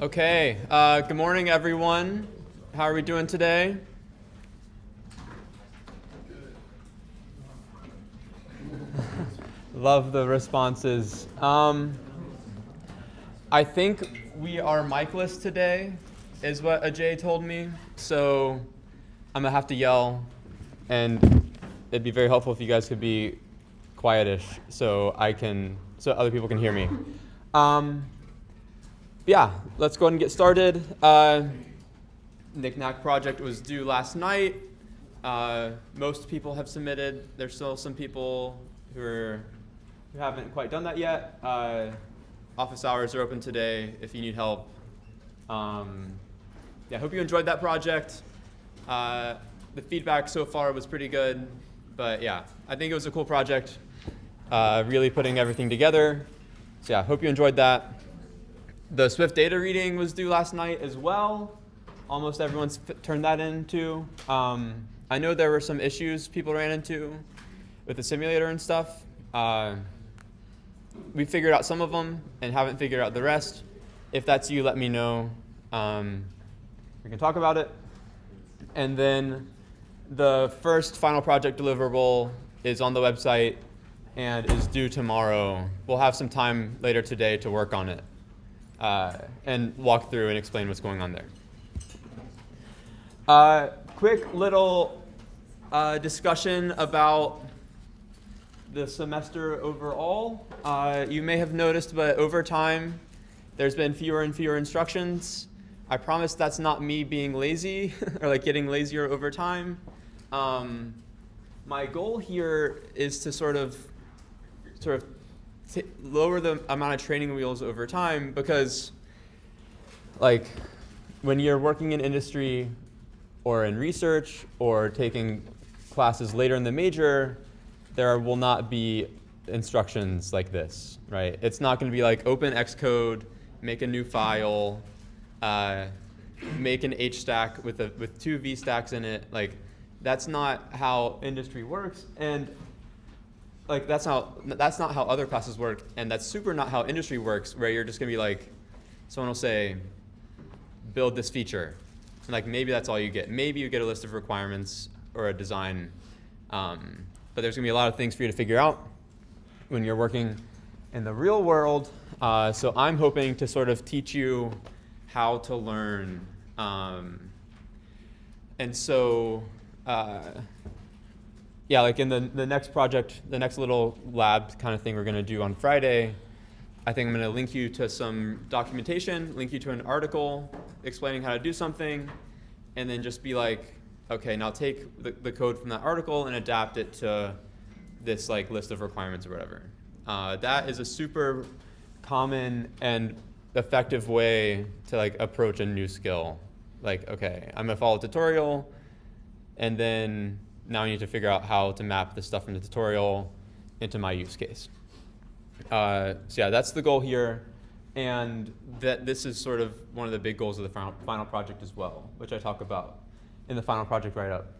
Okay, good morning, everyone. How are we doing today? Love the responses. I think we are micless today, is what Ajay told me. So I'm gonna have to yell, and it'd be very helpful if you guys could be quietish, so other people can hear me. Yeah, let's go ahead and get started. Knick-Knack project was due last night. Most people have submitted. There's still some people who haven't quite done that yet. Office hours are open today if you need help. Yeah, hope you enjoyed that project. The feedback so far was pretty good, but yeah, I think it was a cool project. Really putting everything together. So yeah, hope you enjoyed that. The Swift data reading was due last night as well. Almost everyone's turned that in too. I know there were some issues people ran into with the simulator and stuff. We figured out some of them and haven't figured out the rest. If that's you, let me know. We can talk about it. And then the first final project deliverable is on the website and is due tomorrow. We'll have some time later today to work on it and walk through and explain what's going on there. Quick little discussion about the semester overall. You may have noticed, but over time, there's been fewer and fewer instructions. I promise that's not me being lazy or like getting lazier over time. My goal here is to sort of lower the amount of training wheels over time, because like when you're working in industry or in research or taking classes later in the major, there will not be instructions like this, right? It's not going to be like open Xcode, make a new file, make an HStack with two VStacks in it. Like that's not how industry works, and like that's not how other classes work, and that's super not how industry works, where you're just going to be like, someone will say, build this feature. And like maybe that's all you get. Maybe you get a list of requirements or a design, but there's gonna be a lot of things for you to figure out when you're working in the real world. So I'm hoping to sort of teach you how to learn. And so, yeah, like in the next project, the next little lab kind of thing we're gonna do on Friday, I think I'm going to link you to some documentation, link you to an article explaining how to do something, and then just be like, okay, now take the code from that article and adapt it to this like list of requirements or whatever. That is a super common and effective way to like approach a new skill. Like, okay, I'm going to follow a tutorial, and then now I need to figure out how to map the stuff from the tutorial into my use case. So yeah, that's the goal here, and that this is sort of one of the big goals of the final project as well, which I talk about in the final project write-up.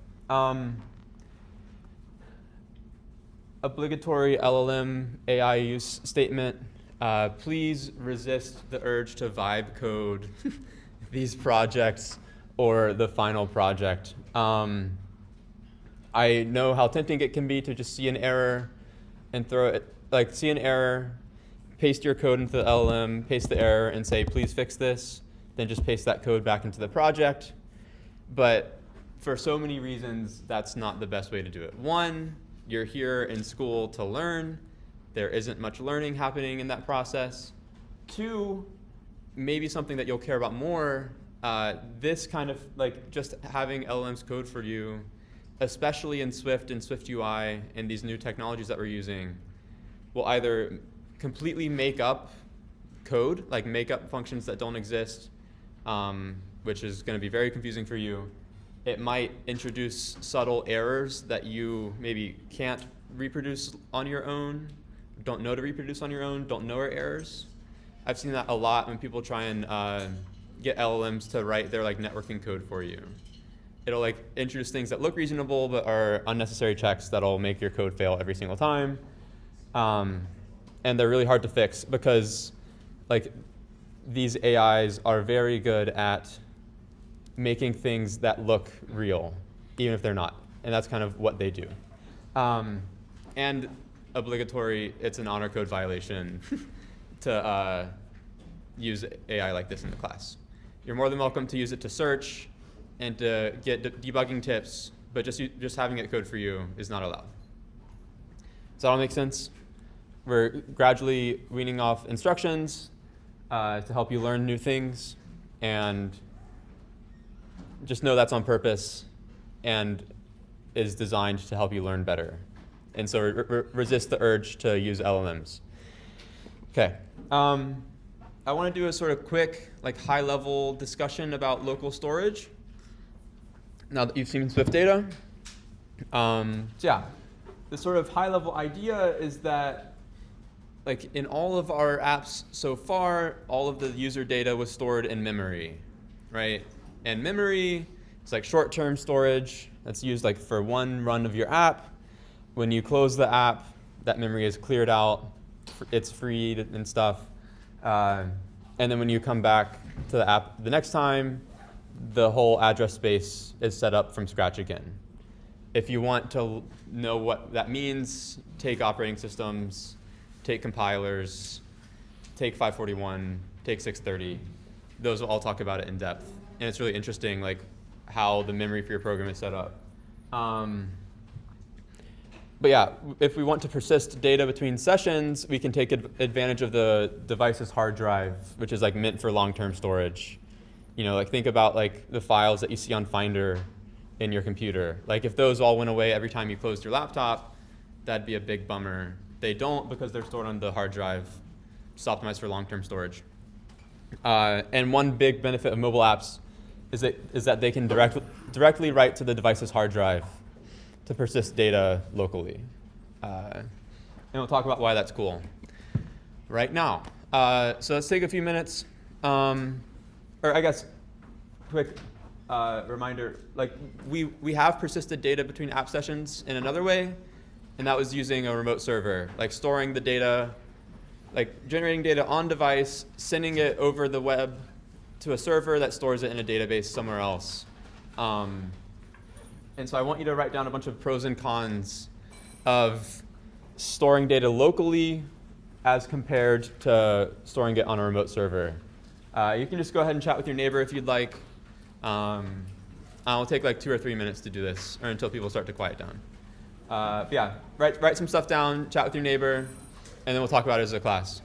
Obligatory LLM AI use statement. Please resist the urge to vibe code these projects or the final project. I know how tempting it can be to just see an error and throw it. Like see an error, paste your code into the LLM, paste the error, and say, please fix this. Then just paste that code back into the project. But for so many reasons, that's not the best way to do it. One, you're here in school to learn. There isn't much learning happening in that process. Two, maybe something that you'll care about more, this kind of like just having LLMs code for you, especially in Swift and Swift UI and these new technologies that we're using, will either completely make up code, like make up functions that don't exist, which is going to be very confusing for you. It might introduce subtle errors that you maybe can't reproduce on your own, don't know to reproduce on your own, don't know are errors. I've seen that a lot when people try and get LLMs to write their like networking code for you. It'll like introduce things that look reasonable but are unnecessary checks that'll make your code fail every single time. And they're really hard to fix because like these AIs are very good at making things that look real, even if they're not. And that's kind of what they do. And obligatory, it's an honor code violation to use AI like this in the class. You're more than welcome to use it to search and to get debugging tips, but just having it code for you is not allowed. Does that all make sense? We're gradually weaning off instructions to help you learn new things, and just know that's on purpose and is designed to help you learn better. And so resist the urge to use LLMs. Okay. I want to do a sort of quick, like high-level discussion about local storage. Now that you've seen Swift data. So yeah, the sort of high-level idea is that like in all of our apps so far, all of the user data was stored in memory, right? And memory is like short-term storage that's used like for one run of your app. When you close the app, that memory is cleared out, it's freed and stuff. And then when you come back to the app the next time, the whole address space is set up from scratch again. If you want to know what that means, take operating systems, take compilers, take 541, take 630. Those will all talk about it in depth. And it's really interesting, like how the memory for your program is set up. But yeah, if we want to persist data between sessions, we can take advantage of the device's hard drive, which is like meant for long-term storage. You know, like think about like the files that you see on Finder in your computer. Like if those all went away every time you closed your laptop, that'd be a big bummer. They don't because they're stored on the hard drive. It's optimized for long-term storage. And one big benefit of mobile apps is that they can directly write to the device's hard drive to persist data locally. And we'll talk about why that's cool right now. So let's take a few minutes, or I guess quick reminder, like we have persisted data between app sessions in another way, and that was using a remote server, like storing the data, like generating data on device, sending it over the web to a server that stores it in a database somewhere else. And so I want you to write down a bunch of pros and cons of storing data locally as compared to storing it on a remote server. You can just go ahead and chat with your neighbor if you'd like. I'll take like 2 or 3 minutes to do this, or until people start to quiet down. But yeah, write some stuff down, chat with your neighbor, and then we'll talk about it as a class.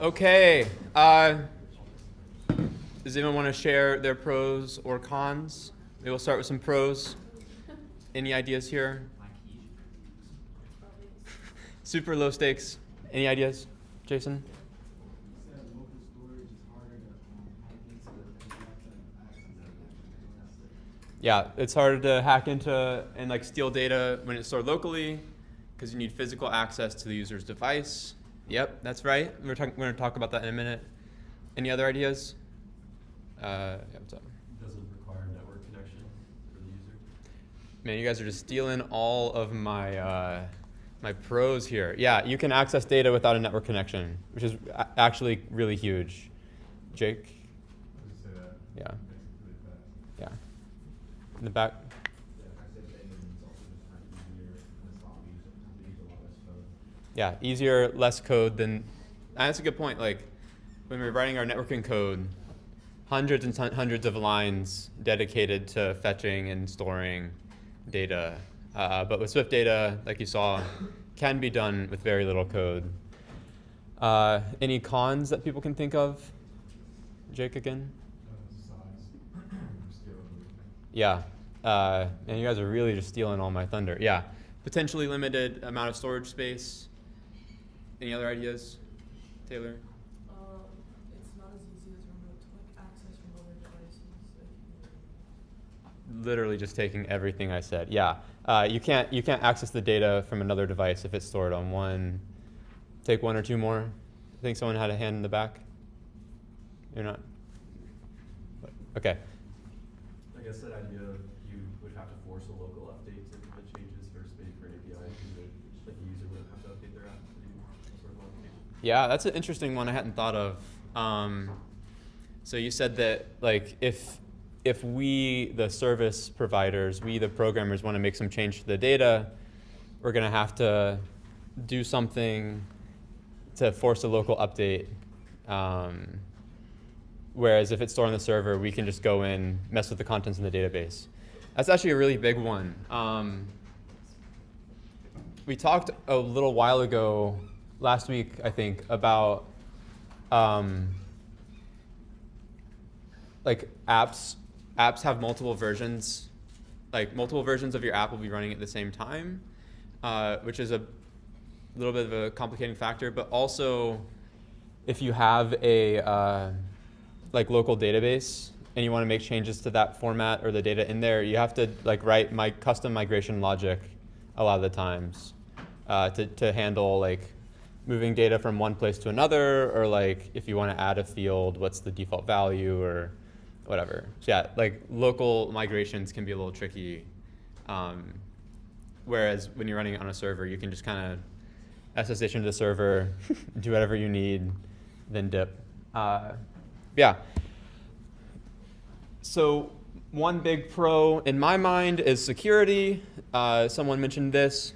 Okay. Does anyone want to share their pros or cons? Maybe we'll start with some pros. Any ideas here? Super low stakes. Any ideas, Jason? Yeah, it's harder to hack into and like steal data when it's stored locally because you need physical access to the user's device. Yep, that's right. We're going to talk about that in a minute. Any other ideas? Yeah, what's up? It doesn't require network connection for the user. Man, you guys are just stealing all of my my pros here. Yeah, you can access data without a network connection, which is actually really huge. Jake? I would say that. Yeah. Makes it really fast. Yeah. In the back? Yeah, I said that, and it's also just kind of easier, and it's a lot easier, a lot less code. Yeah, easier, less code than. And that's a good point. Like when we're writing our networking code, hundreds and hundreds of lines dedicated to fetching and storing data. But with Swift data, like you saw, can be done with very little code. Any cons that people can think of? Jake again? Size. Scalability. Yeah. And you guys are really just stealing all my thunder. Yeah. Potentially limited amount of storage space. Any other ideas, Taylor? It's not as easy as remote to like access from other devices. Literally just taking everything I said. Yeah. You can't access the data from another device if it's stored on one. Take one or two more. I think someone had a hand in the back. You're not. Okay. I guess that idea of you would have to force a local update to implement changes versus waiting for an API because like the user wouldn't have to update their app to do some sort of modification. Yeah, that's an interesting one I hadn't thought of. So you said that like if we, the service providers, we, the programmers, want to make some change to the data, we're going to have to do something to force a local update. Whereas if it's stored on the server, we can just go in, mess with the contents in the database. That's actually a really big one. We talked a little while ago, last week, I think, about like apps have multiple versions. Like multiple versions of your app will be running at the same time, which is a little bit of a complicating factor. But also, if you have a like local database and you want to make changes to that format or the data in there, you have to like write my custom migration logic a lot of the times to handle like moving data from one place to another, or like if you want to add a field, what's the default value or whatever. So yeah, like local migrations can be a little tricky. Whereas when you're running it on a server, you can just kind of SSH into the server, do whatever you need, then dip. Yeah. So one big pro in my mind is security. Someone mentioned this.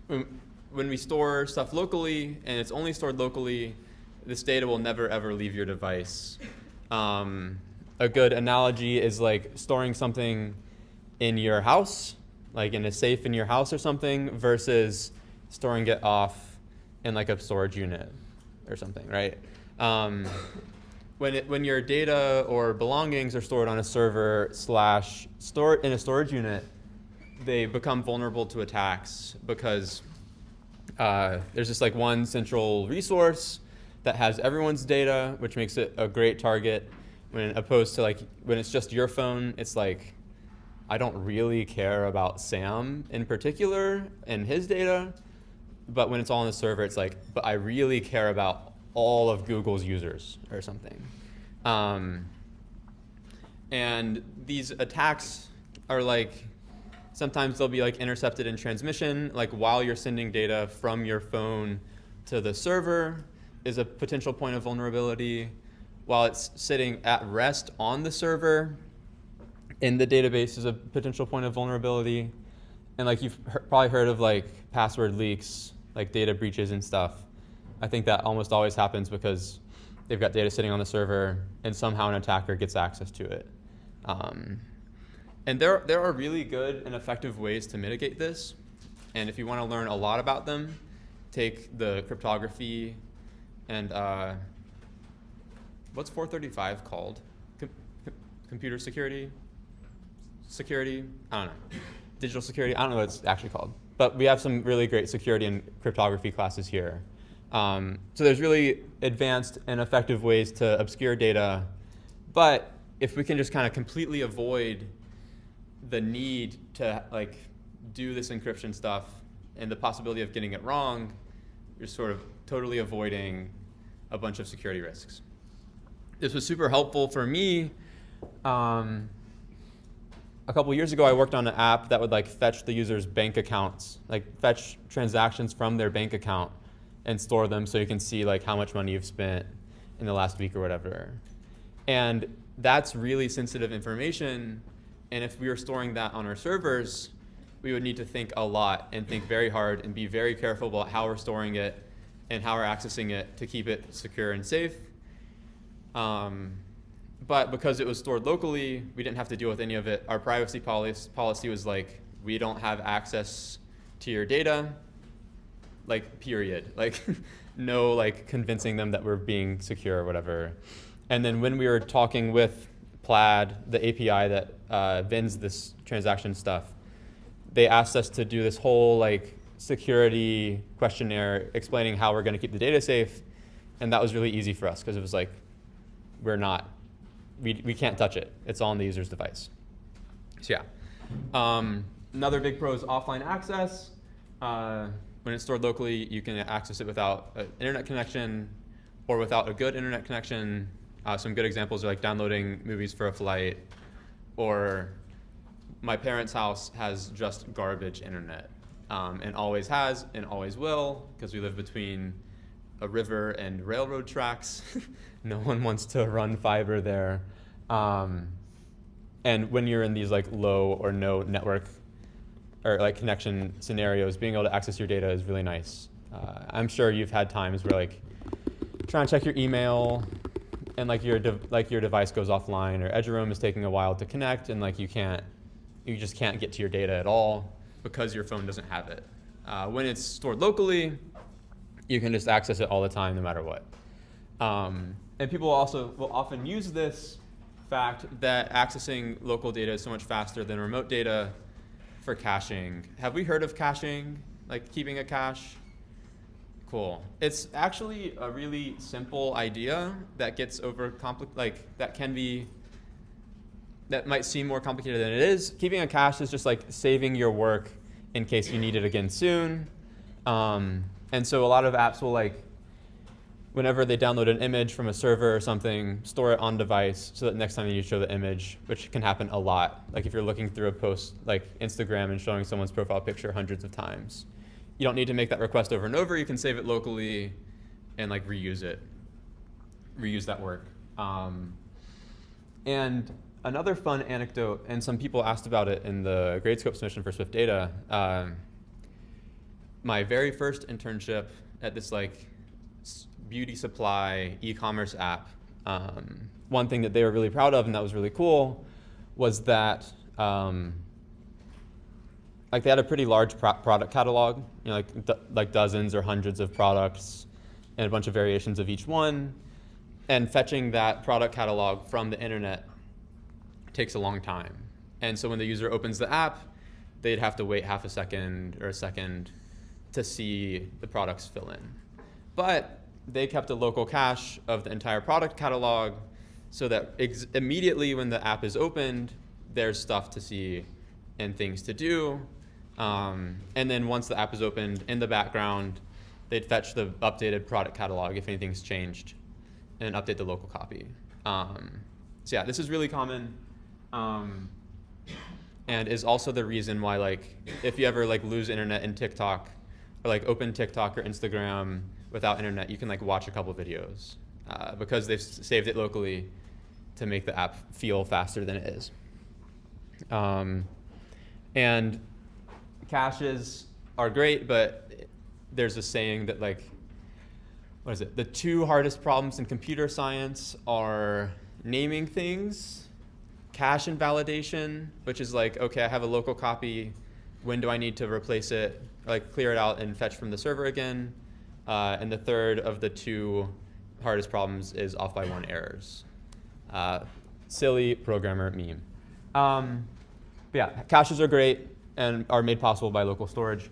When we store stuff locally and it's only stored locally, this data will never ever leave your device. A good analogy is like storing something in your house, like in a safe in your house or something, versus storing it off in like a storage unit or something, right? When your data or belongings are stored on a server / stored in a storage unit, they become vulnerable to attacks because there's just like one central resource that has everyone's data, which makes it a great target. When opposed to like when it's just your phone, it's like I don't really care about Sam in particular and his data, but when it's all on the server, it's like, but I really care about all of Google's users or something. And these attacks are like, sometimes they'll be like intercepted in transmission, like while you're sending data from your phone to the server is a potential point of vulnerability. While it's sitting at rest on the server, in the database is a potential point of vulnerability. And like you've probably heard of like password leaks, like data breaches and stuff. I think that almost always happens because they've got data sitting on the server and somehow an attacker gets access to it. And there are really good and effective ways to mitigate this. And if you want to learn a lot about them, take the cryptography And what's 435 called? Computer security? Security? I don't know. Digital security? I don't know what it's actually called. But we have some really great security and cryptography classes here. So there's really advanced and effective ways to obscure data. But if we can just kind of completely avoid the need to like do this encryption stuff and the possibility of getting it wrong, you're sort of totally avoiding a bunch of security risks. This was super helpful for me. A couple years ago, I worked on an app that would like fetch the user's bank accounts, like fetch transactions from their bank account and store them so you can see like how much money you've spent in the last week or whatever. And that's really sensitive information. And if we were storing that on our servers, we would need to think a lot and think very hard and be very careful about how we're storing it and how we're accessing it to keep it secure and safe. But because it was stored locally, we didn't have to deal with any of it. Our privacy policy was like, we don't have access to your data, like period. Like no like convincing them that we're being secure or whatever. And then when we were talking with Plaid, the API that vends this transaction stuff, they asked us to do this whole like security questionnaire explaining how we're going to keep the data safe. And that was really easy for us because it was like, we can't touch it. It's all on the user's device. So yeah. Another big pro is offline access. When it's stored locally, you can access it without an internet connection or without a good internet connection. Some good examples are like downloading movies for a flight, or my parents' house has just garbage internet, and always has and always will, because we live between a river and railroad tracks. No one wants to run fiber there. And when you're in these like low or no network or like connection scenarios, being able to access your data is really nice. I'm sure you've had times where like trying to check your email and like your device goes offline, or Eduroam is taking a while to connect, and like you just can't get to your data at all because your phone doesn't have it. When it's stored locally, you can just access it all the time, no matter what. And people also will often use this fact that accessing local data is so much faster than remote data for caching. Have we heard of caching, like keeping a cache? Cool. It's actually a really simple idea that gets that might seem more complicated than it is. Keeping a cache is just like saving your work in case you need it again soon. And so a lot of apps will like, whenever they download an image from a server or something, store it on device so that next time you show the image, which can happen a lot. Like if you're looking through a post like Instagram and showing someone's profile picture hundreds of times, you don't need to make that request over and over. You can save it locally and like reuse that work. And another fun anecdote, and some people asked about it in the Gradescope submission for Swift Data. My very first internship at this like beauty supply e-commerce app, one thing that they were really proud of and that was really cool was that like they had a pretty large product catalog, you know, like dozens or hundreds of products and a bunch of variations of each one. And fetching that product catalog from the internet takes a long time. And so when the user opens the app, they'd have to wait half a second or a second to see the products fill in. But they kept a local cache of the entire product catalog so that immediately when the app is opened, there's stuff to see and things to do. And then once the app is opened, in the background, they'd fetch the updated product catalog if anything's changed and update the local copy. So yeah, this is really common, and is also the reason why like if you ever like lose internet in TikTok or like open TikTok or Instagram without internet, you can like watch a couple videos because they've saved it locally to make the app feel faster than it is. And caches are great, but there's a saying that like, what is it? The two hardest problems in computer science are naming things, cache invalidation, which is like, okay, I have a local copy. When do I need to replace it? Or like clear it out and fetch from the server again? And the third of the two hardest problems is off by 1 errors. Silly programmer meme. But yeah, caches are great and are made possible by local storage.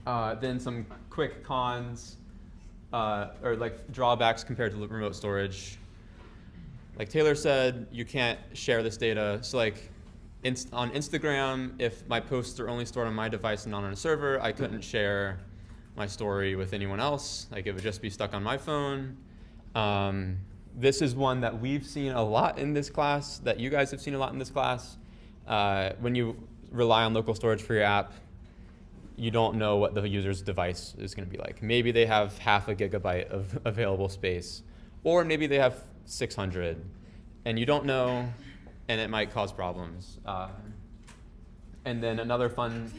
Then some quick cons, or like drawbacks compared to remote storage. Like Taylor said, you can't share this data. So like on Instagram, if my posts are only stored on my device and not on a server, I couldn't share my story with anyone else. Like it would just be stuck on my phone. This is one that we've seen a lot in this class, that you guys have seen a lot in this class. When you rely on local storage for your app, you don't know what the user's device is going to be like. Maybe they have half a gigabyte of available space, or maybe they have 600, and you don't know, and it might cause problems. And then another fun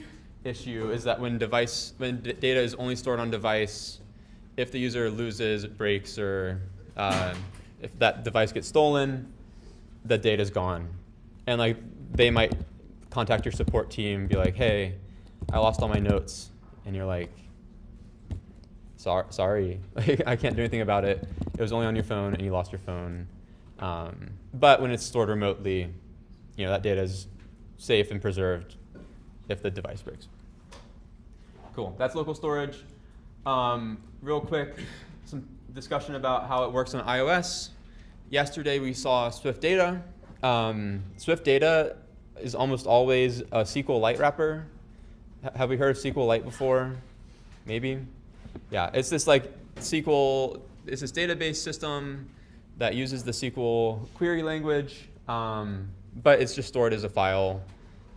issue is that when data is only stored on device, if the user loses, breaks, or if that device gets stolen, the data's gone. And like they might contact your support team, be like, hey, I lost all my notes. And you're like, sorry, I can't do anything about it. It was only on your phone and you lost your phone. But when it's stored remotely, that data is safe and preserved if the device breaks. Cool, that's local storage. Real quick, some discussion about how it works on iOS. Yesterday we saw Swift Data. Swift Data is almost always a SQLite wrapper. Have we heard of SQLite before? Maybe? Yeah, it's this like SQL, it's this database system that uses the SQL query language, but it's just stored as a file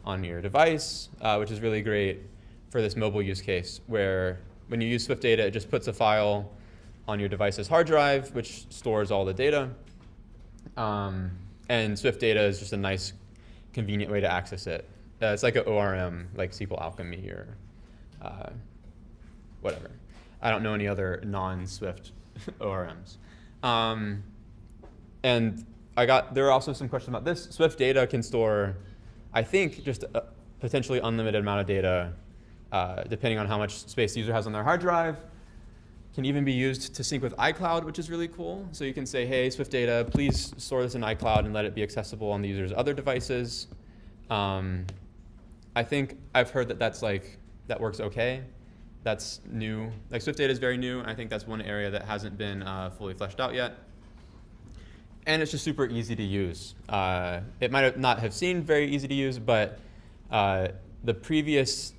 on your device, which is really great for this mobile use case, where when you use Swift Data, it just puts a file on your device's hard drive, which stores all the data. And Swift Data is just a nice, convenient way to access it. It's like an ORM, like SQL Alchemy or whatever. I don't know any other non-Swift ORMs. And there are also some questions about this. Swift Data can store, I think, just a potentially unlimited amount of data, depending on how much space the user has on their hard drive. Can even be used to sync with iCloud, which is really cool. So you can say, hey, Swift Data, please store this in iCloud and let it be accessible on the user's other devices. I think I've heard that that works okay. That's new. Like Swift Data is very new, and I think that's one area that hasn't been fully fleshed out yet. And it's just super easy to use. It might not have seemed very easy to use, but the previous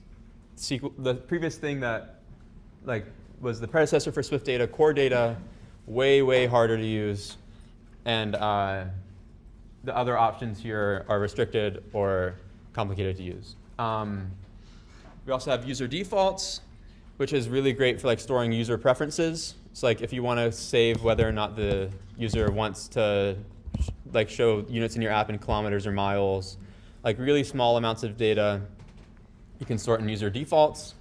thing that was the predecessor for Swift Data, Core Data, way harder to use, and the other options here are restricted or complicated to use. We also have user defaults, which is really great for storing user preferences. So if you want to save whether or not the user wants to show units in your app in kilometers or miles, really small amounts of data, you can store in user defaults.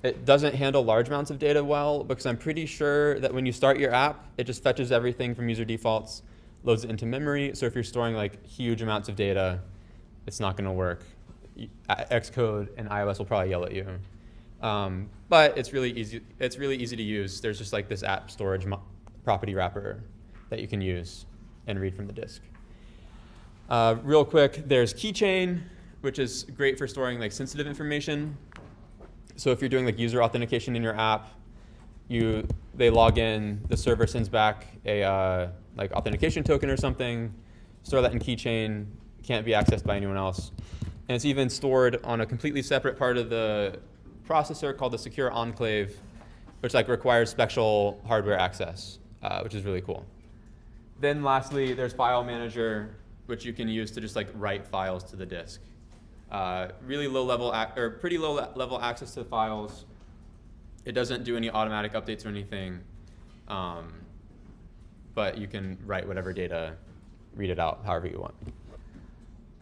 It doesn't handle large amounts of data well, because I'm pretty sure that when you start your app, it just fetches everything from user defaults, loads it into memory. So if you're storing huge amounts of data, it's not going to work. Xcode and iOS will probably yell at you. But it's really easy. It's really easy to use. There's just this app storage property wrapper that you can use and read from the disk. Real quick, there's Keychain, which is great for storing sensitive information. So if you're doing user authentication in your app, they log in, the server sends back a authentication token or something, store that in Keychain, can't be accessed by anyone else. And it's even stored on a completely separate part of the processor called the Secure Enclave, which requires special hardware access, which is really cool. Then lastly, there's File Manager, which you can use to just write files to the disk. Really low level or pretty low level access to the files. It doesn't do any automatic updates or anything, but you can write whatever data, read it out however you want.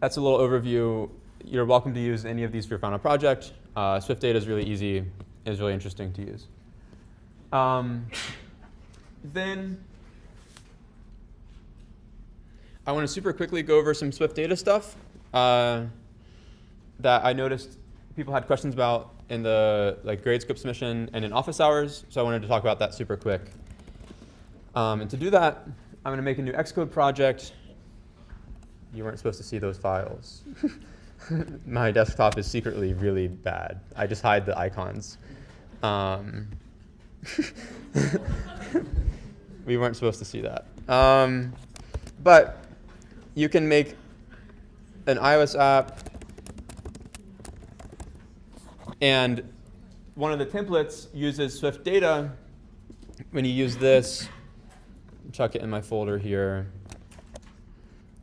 That's a little overview. You're welcome to use any of these for your final project. Swift Data is really easy. It's really interesting to use. Then I want to super quickly go over some Swift Data stuff that I noticed people had questions about in the like grade scope submission and in office hours. So I wanted to talk about that super quick. And to do that, I'm going to make a new Xcode project. You weren't supposed to see those files. My desktop is secretly really bad. I just hide the icons. We weren't supposed to see that. But you can make an iOS app, and one of the templates uses Swift data. When you use this, chuck it in my folder here.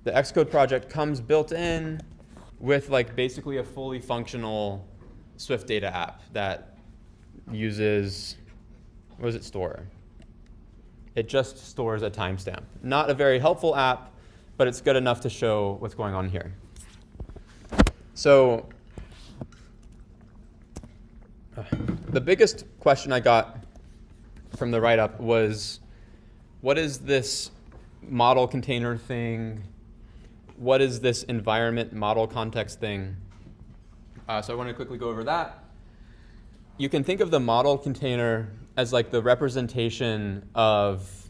The Xcode project comes built in with like basically a fully functional Swift data app that uses, what does it store? It just stores a timestamp. Not a very helpful app, but it's good enough to show what's going on here. So the biggest question I got from the write-up was, what is this model container thing? What is this environment model context thing? So I want to quickly go over that. You can think of the model container as like the representation of,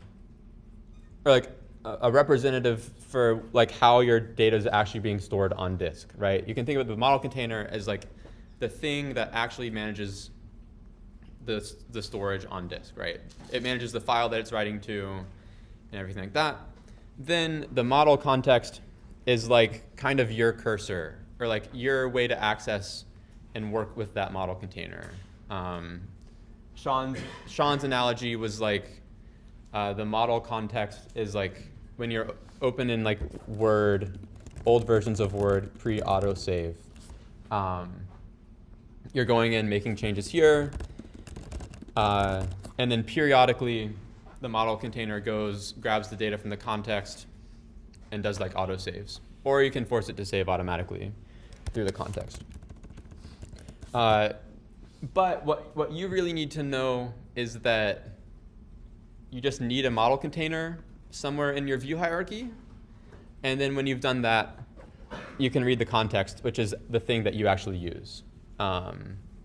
or like a representative for like how your data is actually being stored on disk, right? You can think of the model container as like the thing that actually manages the storage on disk, right? It manages the file that it's writing to and everything like that. Then the model context is like kind of your cursor, or like your way to access and work with that model container. Sean's analogy was like the model context is like when you're open in like Word, old versions of Word, pre-autosave. You're going in, making changes here, and then periodically the model container grabs the data from the context and does like autosaves. Or you can force it to save automatically through the context. But what you really need to know is that you just need a model container somewhere in your view hierarchy. And then when you've done that, you can read the context, which is the thing that you actually use.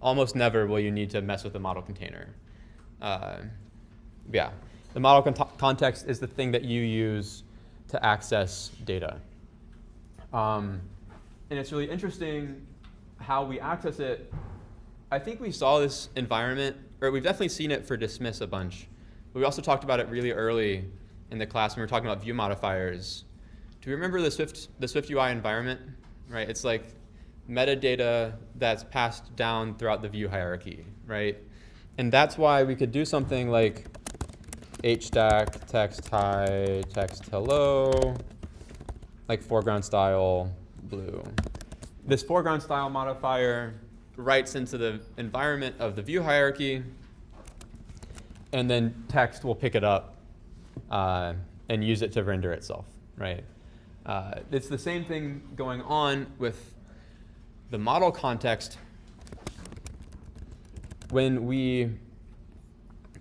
Almost never will you need to mess with the model container. Yeah, the model context is the thing that you use to access data. And it's really interesting how we access it. I think we saw this environment, or we've definitely seen it for Dismiss a bunch. But we also talked about it really early in the class when we were talking about view modifiers. Do you remember the Swift UI environment? Right, it's like metadata that's passed down throughout the view hierarchy, right? And that's why we could do something like hstack text hi, text hello, like foreground style blue. This foreground style modifier writes into the environment of the view hierarchy, and then text will pick it up and use it to render itself, right? It's the same thing going on with the model context. When we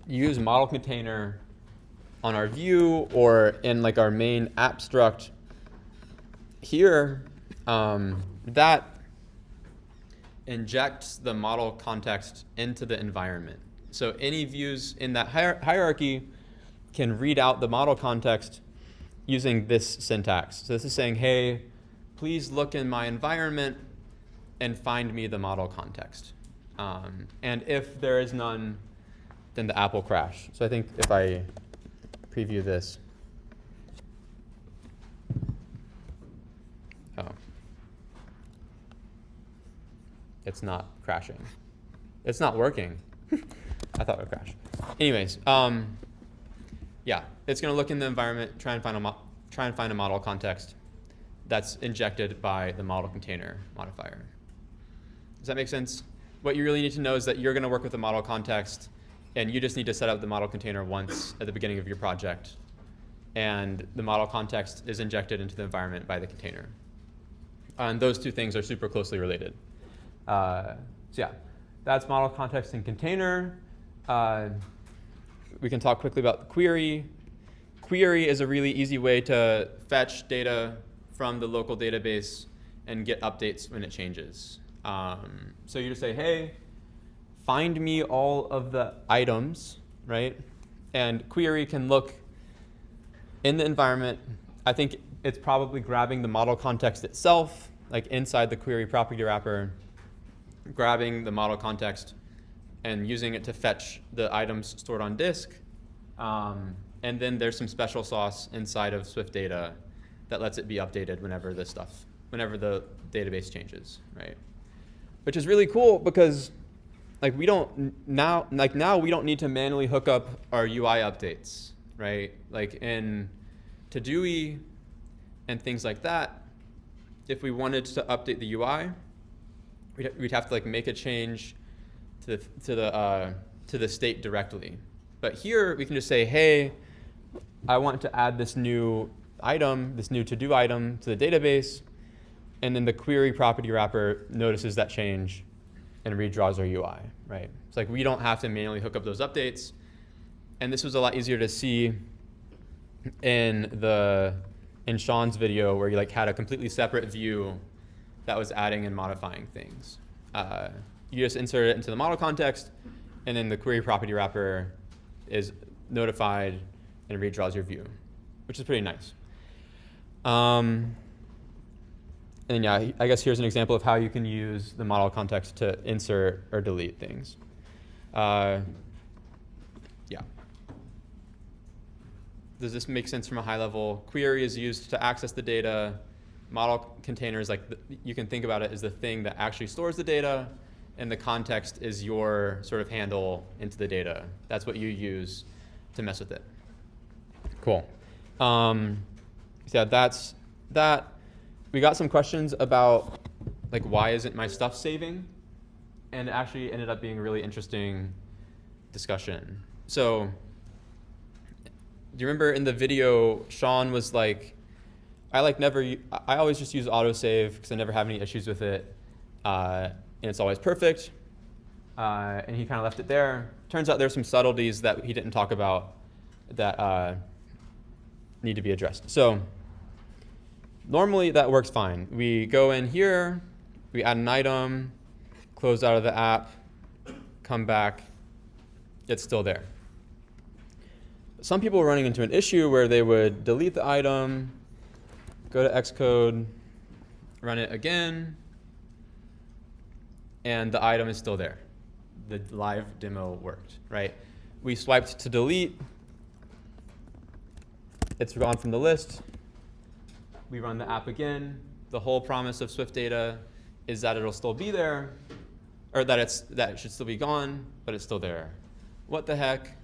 use model container on our view or in like our main app struct here, that injects the model context into the environment. So any views in that hierarchy can read out the model context using this syntax. So this is saying, hey, please look in my environment and find me the model context. And if there is none, then the app will crash. So I think if I preview this, it's not crashing. It's not working. I thought it would crash. Anyways, yeah, it's going to look in the environment, try and find a model context that's injected by the model container modifier. Does that make sense? What you really need to know is that you're going to work with the model context, and you just need to set up the model container once at the beginning of your project, and the model context is injected into the environment by the container. And those two things are super closely related. So yeah, that's model context and container. We can talk quickly about the query. Query is a really easy way to fetch data from the local database and get updates when it changes. So you just say, hey, find me all of the items, right? And query can look in the environment. I think it's probably grabbing the model context itself, like inside the query property wrapper, grabbing the model context and using it to fetch the items stored on disk. And then there's some special sauce inside of Swift data that lets it be updated whenever the database changes, right? Which is really cool because like now we don't need to manually hook up our UI updates, right? Like in ToDoE and things like that, if we wanted to update the UI, we'd have to like make a change to the state directly. But here we can just say, hey, I want to add this new item, this new to-do item to the database, and then the query property wrapper notices that change and redraws our UI, right? It's like we don't have to manually hook up those updates. And this was a lot easier to see in Sean's video where he like had a completely separate view that was adding and modifying things. You just insert it into the model context, and then the query property wrapper is notified and redraws your view, which is pretty nice. And then yeah, I guess here's an example of how you can use the model context to insert or delete things. Yeah. Does this make sense from a high level? Query is used to access the data. Model containers, like you can think about it as the thing that actually stores the data, and the context is your sort of handle into the data. That's what you use to mess with it. Cool. So yeah, that's that. We got some questions about like why isn't my stuff saving, and it actually ended up being a really interesting discussion. So do you remember in the video, Sean was like, I always just use autosave because I never have any issues with it, and it's always perfect. And he kind of left it there. Turns out there's some subtleties that he didn't talk about that need to be addressed. So normally that works fine. We go in here, we add an item, close out of the app, come back, it's still there. Some people were running into an issue where they would delete the item, go to Xcode, run it again, and the item is still there. The live demo worked, right? We swiped to delete. It's gone from the list. We run the app again. The whole promise of Swift data is that it'll still be there, or that it should still be gone, but it's still there. What the heck?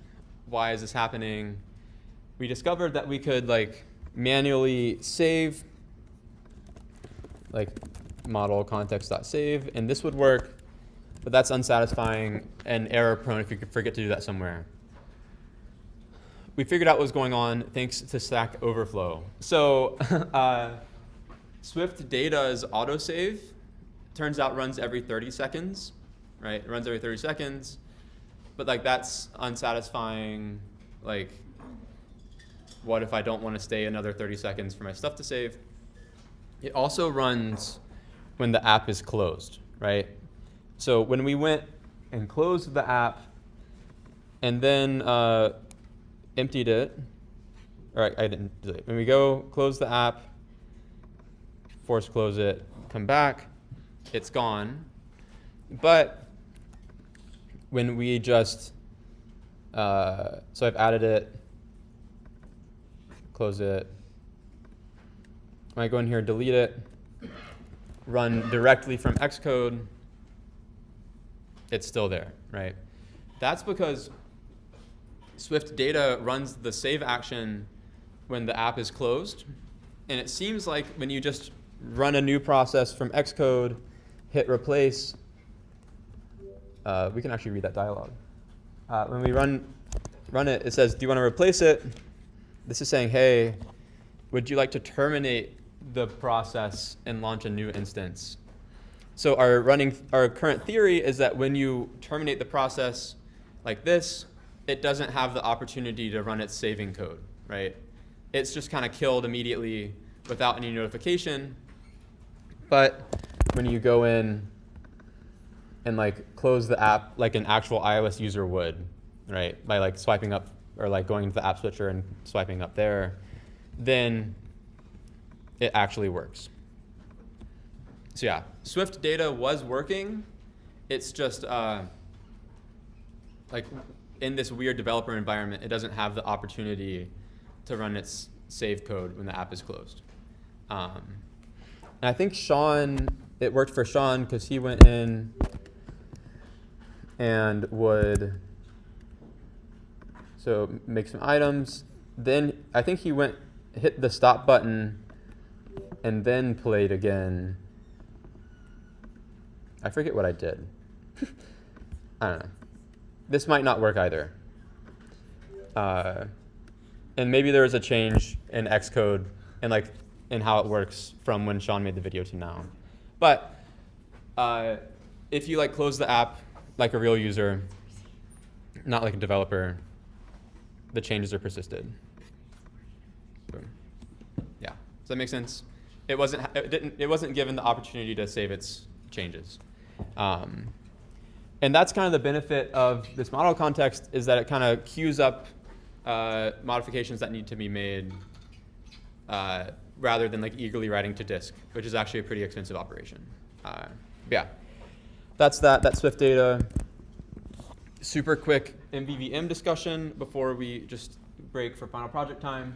Why is this happening? We discovered that we could like manually save, like model context.save, and this would work, but that's unsatisfying and error prone if you could forget to do that somewhere. We figured out what was going on thanks to Stack Overflow. So Swift data's autosave turns out runs every 30 seconds, right? It runs every 30 seconds, but like that's unsatisfying. Like, what if I don't want to stay another 30 seconds for my stuff to save? It also runs when the app is closed, right? So when we went and closed the app and then emptied it, or I didn't do it. When we go close the app, force close it, come back, it's gone. But when we just, so I've added it, close it. When I go in here and delete it, run directly from Xcode, it's still there, right? That's because Swift data runs the save action when the app is closed. And it seems like when you just run a new process from Xcode, hit replace, we can actually read that dialog. When we run it, it says, do you want to replace it? This is saying, hey, would you like to terminate the process and launch a new instance? So our current theory is that when you terminate the process like this, it doesn't have the opportunity to run its saving code, right? It's just kind of killed immediately without any notification. But when you go in and like close the app like an actual iOS user would, right? By like swiping up or like going to the app switcher and swiping up there, then it actually works. So yeah, Swift data was working. It's just like in this weird developer environment, it doesn't have the opportunity to run its save code when the app is closed. And I think Sean, it worked for Sean because he went in and would so make some items. Then I think he hit the stop button and then played again. I forget what I did. I don't know. This might not work either. And maybe there is a change in Xcode and like in how it works from when Sean made the video to now. But if you like close the app like a real user, not like a developer, the changes are persisted. Boom. Yeah. Does that make sense? It wasn't given the opportunity to save its changes. And that's kind of the benefit of this model context, is that it kind of queues up modifications that need to be made rather than like eagerly writing to disk, which is actually a pretty expensive operation. Yeah, that's Swift data. Super quick MVVM discussion before we just break for final project time.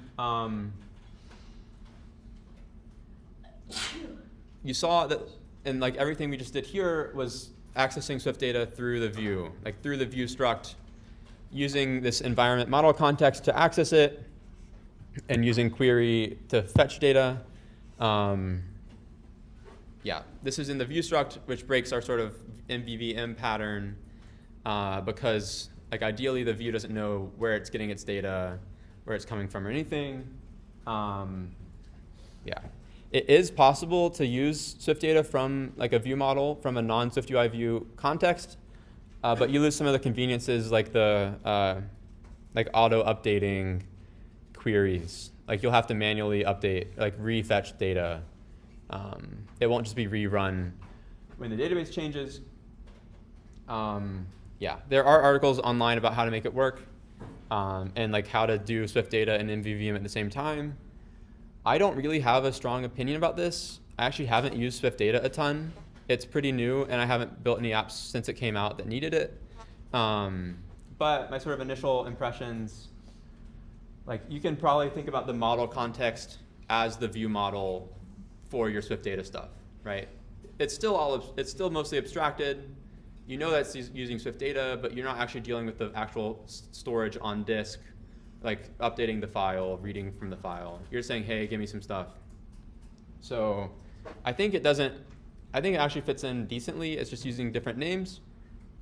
You saw that, and like everything we just did here was accessing Swift data through the view, like through the view struct, using this environment model context to access it, and using query to fetch data. Yeah, this is in the view struct, which breaks our sort of MVVM pattern because like ideally the view doesn't know where it's getting its data, where it's coming from or anything. Yeah. It is possible to use Swift data from like a view model from a non-Swift UI view context, but you lose some of the conveniences like the like auto updating queries. Like you'll have to manually update, like refetch data. It won't just be rerun when the database changes. Yeah, there are articles online about how to make it work and like how to do Swift data and MVVM at the same time. I don't really have a strong opinion about this. I actually haven't used Swift data a ton. It's pretty new, and I haven't built any apps since it came out that needed it. But my sort of initial impressions, like you can probably think about the model context as the view model for your Swift data stuff, right? It's still mostly abstracted. You know that's using Swift data, but you're not actually dealing with the actual storage on disk, like updating the file, reading from the file. You're saying, hey, give me some stuff. So I think it actually fits in decently. It's just using different names.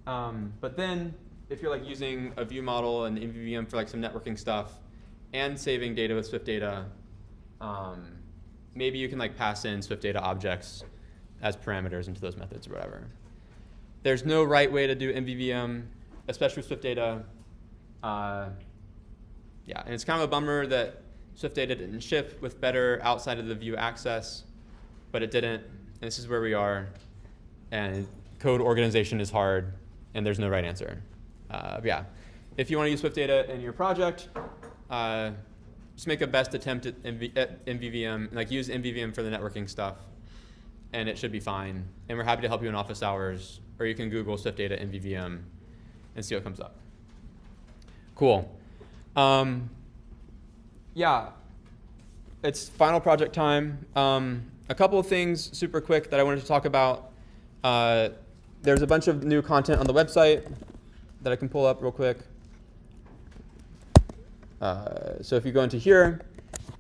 But then if you're like using a view model and MVVM for like some networking stuff and saving data with Swift data, maybe you can like pass in Swift data objects as parameters into those methods or whatever. There's no right way to do MVVM, especially with Swift data. Yeah, and it's kind of a bummer that Swift data didn't ship with better outside of the view access, but it didn't, and this is where we are. And code organization is hard, and there's no right answer. Yeah, if you want to use Swift data in your project, just make a best attempt at MVVM, like use MVVM for the networking stuff, and it should be fine. And we're happy to help you in office hours, or you can Google Swift data MVVM and see what comes up. Cool. Yeah, it's final project time. A couple of things super quick that I wanted to talk about. There's a bunch of new content on the website that I can pull up real quick. So if you go into here,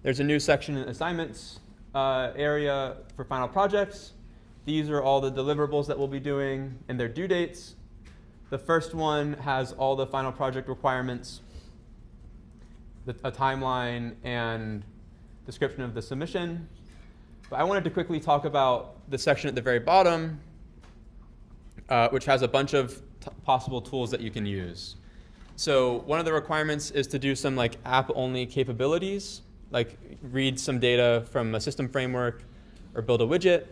there's a new section in assignments area for final projects. These are all the deliverables that we'll be doing and their due dates. The first one has all the final project requirements, a timeline, and description of the submission. But I wanted to quickly talk about the section at the very bottom, which has a bunch of possible tools that you can use. So one of the requirements is to do some like app-only capabilities, like read some data from a system framework or build a widget.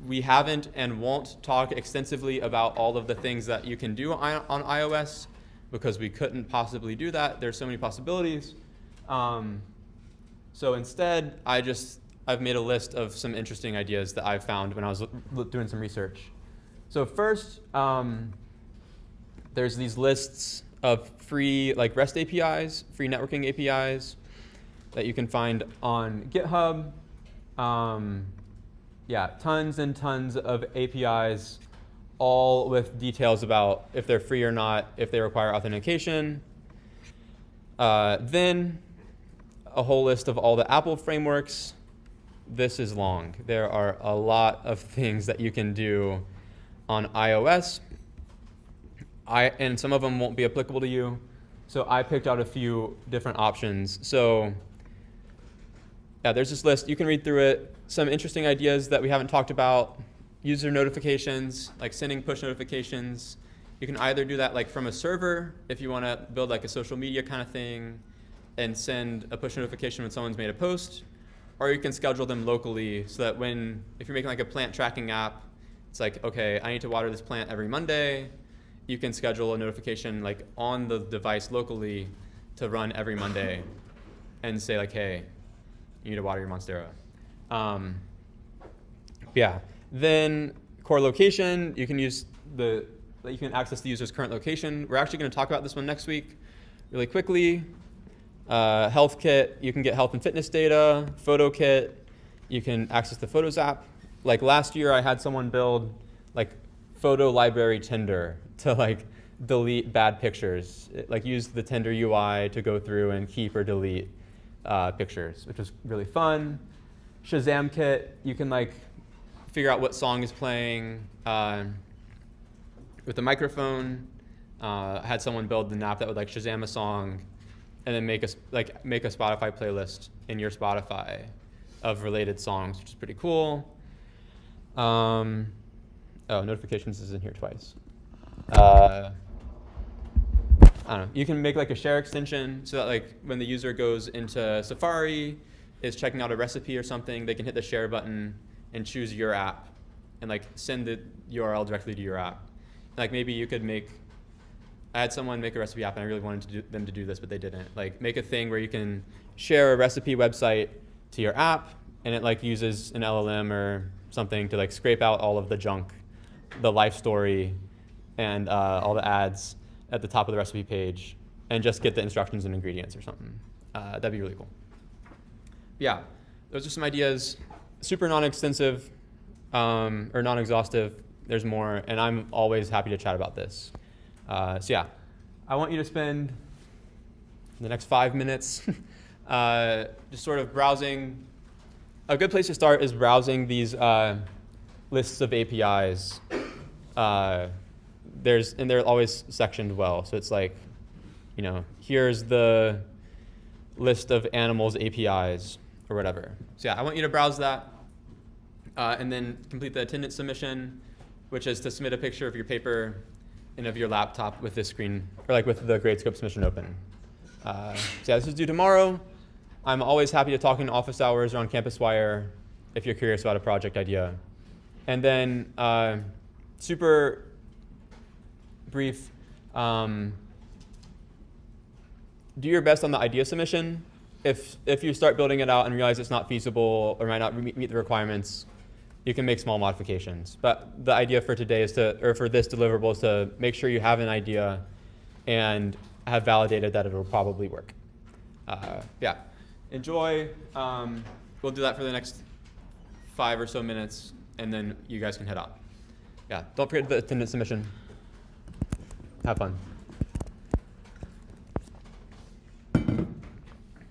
we haven't and won't talk extensively about all of the things that you can do on iOS because we couldn't possibly do that. There's so many possibilities. So instead, I've made a list of some interesting ideas that I've found when I was doing some research. So first, there's these lists of free like REST APIs, free networking APIs that you can find on GitHub. Yeah, tons and tons of APIs, all with details about if they're free or not, if they require authentication. Then a whole list of all the Apple frameworks. This is long. There are a lot of things that you can do on iOS. And some of them won't be applicable to you. So I picked out a few different options. So yeah, there's this list. You can read through it. Some interesting ideas that we haven't talked about. User notifications, like sending push notifications. You can either do that like from a server if you want to build like a social media kind of thing and send a push notification when someone's made a post, or you can schedule them locally so that if you're making like a plant tracking app, it's like, okay, I need to water this plant every Monday. You can schedule a notification like on the device locally to run every Monday and say like, hey, you need to water your Monstera. Yeah. Then core location, you can access the user's current location. We're actually going to talk about this one next week really quickly. Health kit, you can get health and fitness data. Photo kit, you can access the Photos app. Like last year I had someone build like photo library Tinder to like delete bad pictures. Like use the Tinder UI to go through and keep or delete pictures, which was really fun. Shazam kit, you can like figure out what song is playing with the microphone. I had someone build an app that would like Shazam a song and then make a Spotify playlist in your Spotify of related songs, which is pretty cool. Notifications is in here twice. I don't know. You can make like a share extension so that like when the user goes into Safari, is checking out a recipe or something, they can hit the share button and choose your app and like send the URL directly to your app. Like maybe you could I had someone make a recipe app and I really wanted them to do this, but they didn't. Like make a thing where you can share a recipe website to your app and it like uses an LLM or something to like scrape out all of the junk, the life story and all the ads at the top of the recipe page and just get the instructions and ingredients or something. That'd be really cool. Yeah, those are some ideas. Super non-extensive or non-exhaustive. There's more, and I'm always happy to chat about this. So yeah, I want you to spend the next 5 minutes just sort of browsing. A good place to start is browsing these lists of APIs. They're always sectioned well. So it's like, here's the list of animals APIs or whatever. So yeah, I want you to browse that and then complete the attendance submission, which is to submit a picture of your paper and of your laptop with this screen, or like with the Gradescope submission open. So yeah, this is due tomorrow. I'm always happy to talk in office hours or on CampusWire if you're curious about a project idea. And then super brief, do your best on the idea submission. If you start building it out and realize it's not feasible or might not meet the requirements, you can make small modifications. But the idea for today is for this deliverable is to make sure you have an idea and have validated that it'll probably work. Yeah, enjoy. We'll do that for the next 5 or so minutes, and then you guys can head out. Yeah, don't forget the attendance submission. Have fun.